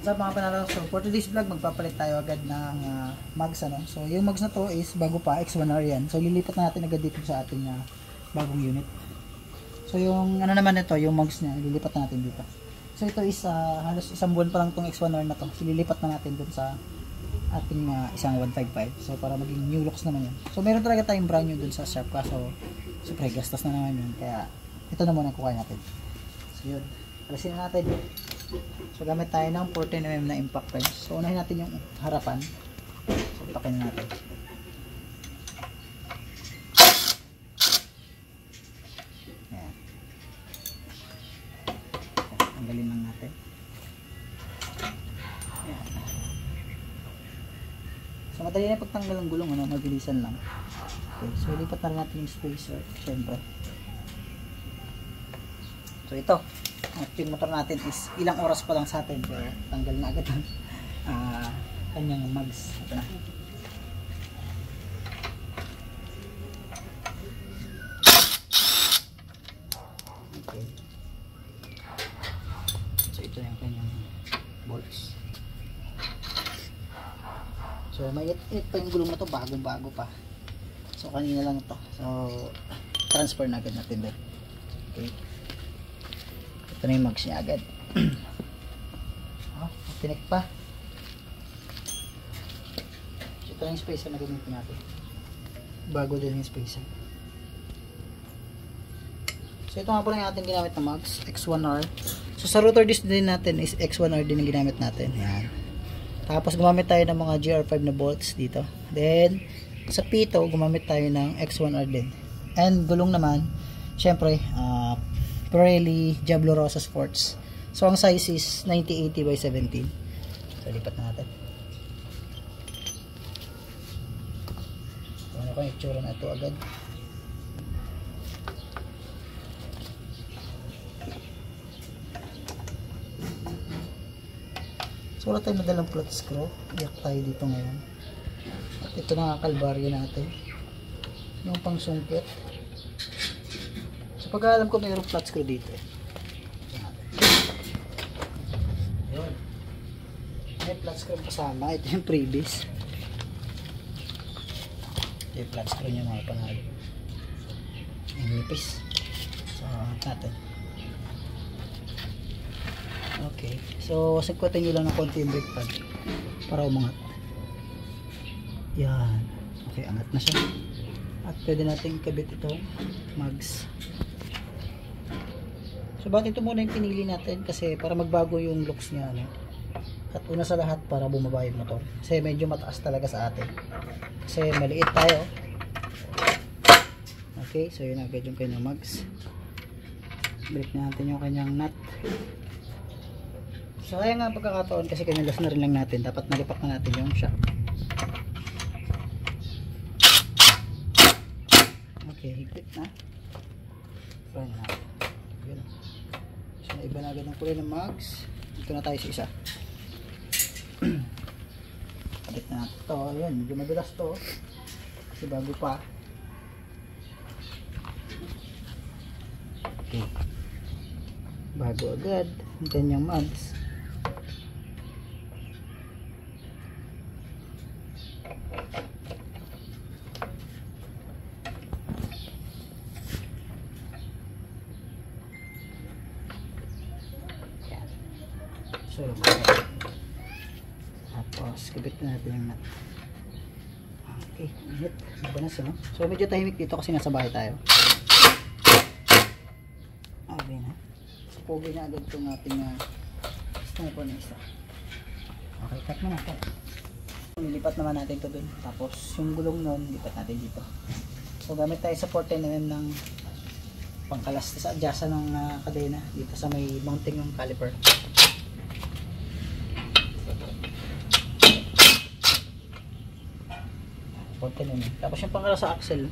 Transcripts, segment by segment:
Sa mga panalo, so for today's vlog, magpapalit tayo agad ng mags, ano. So yung mags na to is bago pa, X1R yan. So lilipat na natin agad dito sa ating bagong unit. So yung ano naman nito, yung mags niya, lilipat na natin dito. So ito is halos isang buwan pa lang tong X1R na to. So lilipat na natin dun sa ating isang 155. So para maging new looks naman yun. So meron talaga tayong brand new dun sa shop, kaso siyempre gastos na naman yun. Kaya ito na muna kukuha natin. So yun, alisin na natin. So gamit tayo ng 14mm na impact wrench. So unahin natin yung harapan. So takin natin. Ayan. Tanggalin lang natin. Ayan. So madali na pagtanggal ng gulong, ano, mabilisan lang. Okay, so lipat na rin natin yung spacer, syempre. So ito, at yung motor natin is ilang oras pa lang sa atin, pero tanggal na agad ang kanyang mags. Ito na. Okay. So ito yung kanyang bolts. So may it pa yung gulong na to, bagong-bago pa. So kanina lang ito. So transfer na agad natin doon. Okay. Ito na yung mags niya agad. Tinik pa. So, ito na yung spacer na gamitin natin. Bago din yung spacer. So ito nga po lang yung ating ginamit na mags, X1R. So sa rotor disc din natin is X1R din yung ginamit natin. Yan. Tapos gumamit tayo ng mga GR5 na bolts dito. Then sa pito gumamit tayo ng X1R din. And gulong naman, syempre, Pirelli Diablo Rosa Sports. So ang size is 90/80 by 17. So lipat na natin. So, ano kung itsura na ito agad? So wala tayong madalang flat screw. Iyak tayo dito ngayon. At ito na nga kalbaryo natin. Yung pang sungkit. So pag alam ko mayroong flat screw dito. Ayun. May flat screw kasama. Ito yung previous. Ito yung flat screw niya mga panalo. Ang nipis. So natin. Okay. So sagkutin nyo lang ng konti yung brake pad para umangat. Yan. Okay, angat na siya. At pwede natin ikabit itong mags. So bakit ito muna yung pinili natin? Kasi para magbago yung looks niya, ano? At una sa lahat para bumaba yung motor. Kasi medyo mataas talaga sa atin. Kasi maliit tayo. Okay, so yun agad yung kanyang mags. Break natin yung kanyang nut. So kaya nga pagkakataon kasi kinalas na rin lang natin. Dapat nalipak na natin yung shock. Okay, higpit na. Try na natin. Yun. So naiba na agad ng kulay ng mags. Dito na tayo sa isa. Kabit na natin ito. Ayan, medyo madulas to. Kasi bago pa. Okay. Bago agad. Ang kanyang mags. So, tapos kabit na natin yung nut. Okay, init. Mabanas, no? So medyo tahimik dito kasi nasa bahay tayo. Okay na. So pogi na agad itong ating sniper na isa. Okay, cut na natin. Nilipat naman natin ito dun. Tapos yung gulong nun, lipat natin dito. So gamit tayo sa 14mm ng pangkalas sa adjustan ng kadena dito sa may mounting ng caliper. Tapos yung pangkalas sa axle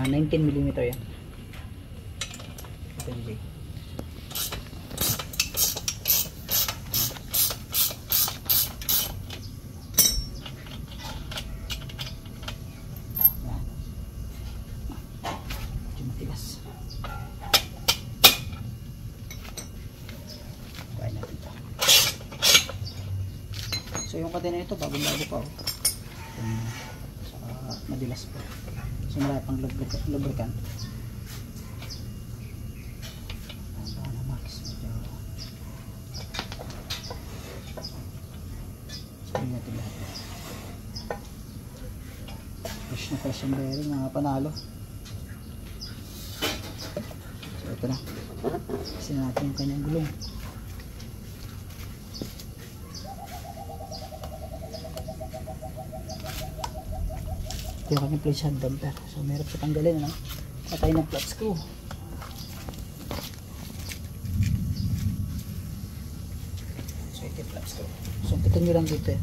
19mm yan. Ito DJ. Matigas. Kaya natin ito. So yung kadena nito bagong-bago pa oh. Saka madilas pa. So marami pang lubricant. Sana max medyo. So yun natin lahat. Fresh na fresh yung bearing, mga panalo. So ito na. Kasi natin yung kanyang gulong. Ito yung kanyang plate shock damper. So meron siya tanggalin, ano? Patay ng flat screw. So ito yung flat screw. So pitan nyo lang dito eh.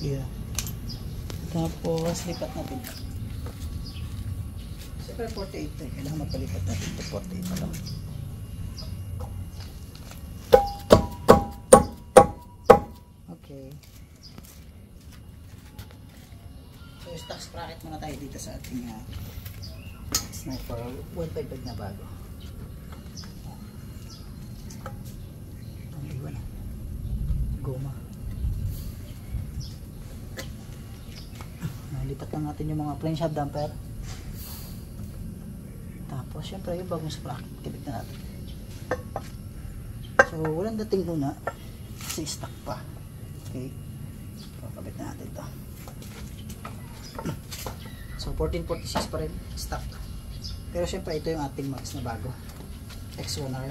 Yeah. Tapos lipat natin. Super 48 eh. Kailangan magpalipat natin ito 48 pa lang. Okay. So stock sprocket muna tayo dito sa ating Sniper 155 na bago. Ang iwan na. Goma. Lipat lang natin yung mga plain shop damper. Tapos syempre yung bagong sprocket kabit na natin. So walang dating muna kasi stock pa. Okay, so kabit na natin ito. So 1446 pa rin stock, pero syempre ito yung ating max na bago X1R.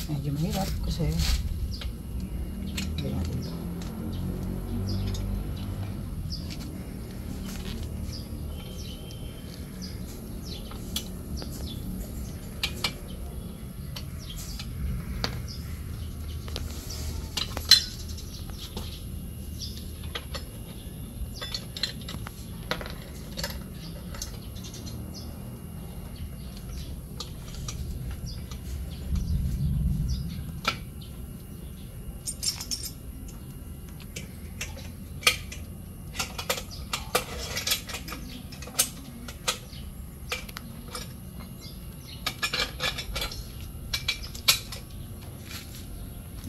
Medyo mahirap kasi gawin natin ito.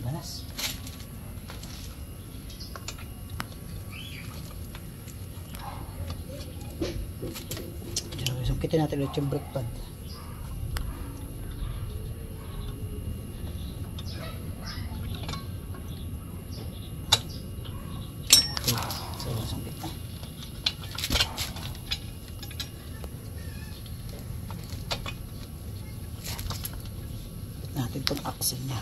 Balas. So, sungkitin natin ulit yung brake pad. Okay. So, sungkit na. Natin itong axle niya.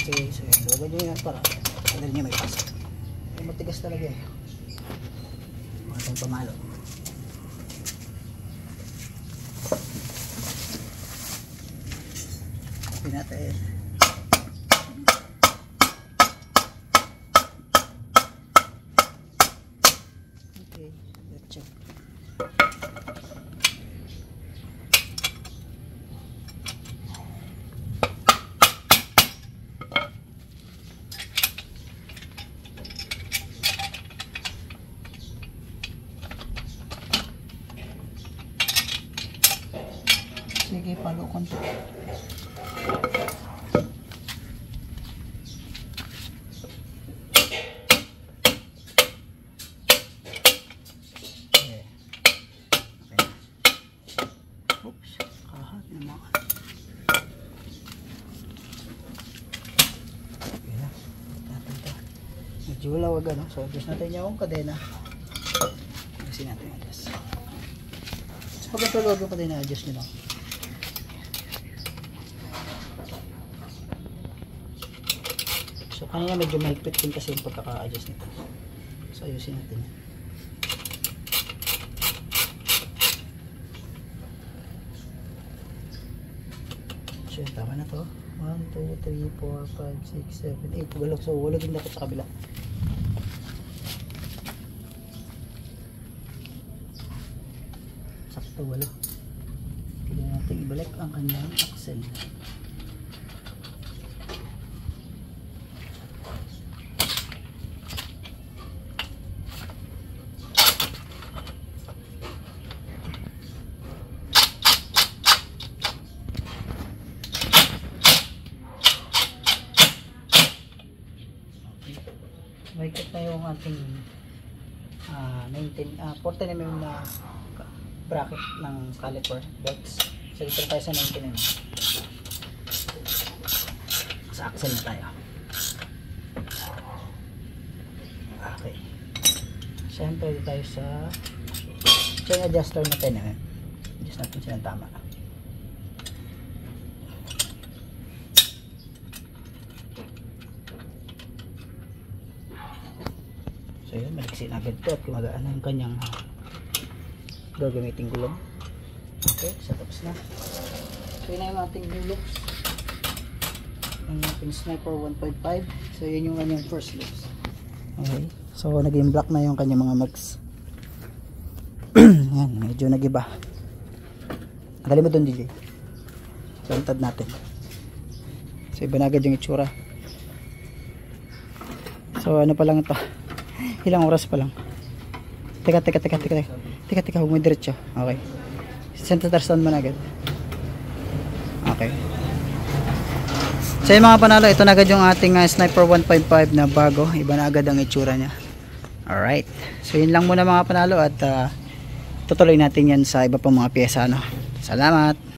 Okay, so yun. Luwag nyo yan para kadali niya may pasok. Ay, matigas talaga eh. Mga itong pamalo. Okay natin. Okay, let's check. Sige, palo konti. Oops, kahat naman. Okay na. Medyo lawag ano. So, adjust natin yung kadena. Kasi natin adjust. So, pag ito lawag yung kadena, adjust nyo lang. So kanina medyo mahigpit din kasi yung pagkaka-adjust nito. So ayusin natin. So tama na to. 1, 2, 3, 4, 5, 6, 7, 8, 8. So 8 din dapat sa kabila. Sakto 8. Pwede natin ibalik ang kanyang axle. Mahigpit na yung ating 14mm na bracket ng caliper bolts. So dito tayo sa 19mm. Sa axle na tayo. Okay. Siyempre dito tayo sa chain adjuster na 10mm. Adjust natin siya ng tama. So yun, maliksi na agad ito at kumagaan ang kanyang gagamiting gulong. Okay, so tapos na. So yun na yung ating new loops. Yung ating Sniper 1.5. So yun yung kanyang first loops. Okay, so naging black na yung kanyang mga mags. Yan, medyo nagiba. Nagaling mo doon, DJ. So antad natin. So iba na agad yung itsura. So ano pa lang ito, ilang oras pa lang. Teka, huwag mo diretso. Okay, center stand mo na agad. Okay, so yung mga panalo, ito na agad yung ating Sniper 1.5 na bago. Iba na agad ang itsura nya. Alright, so yun lang muna mga panalo. At tutuloy natin yan sa iba pang mga pyesa, no? Salamat.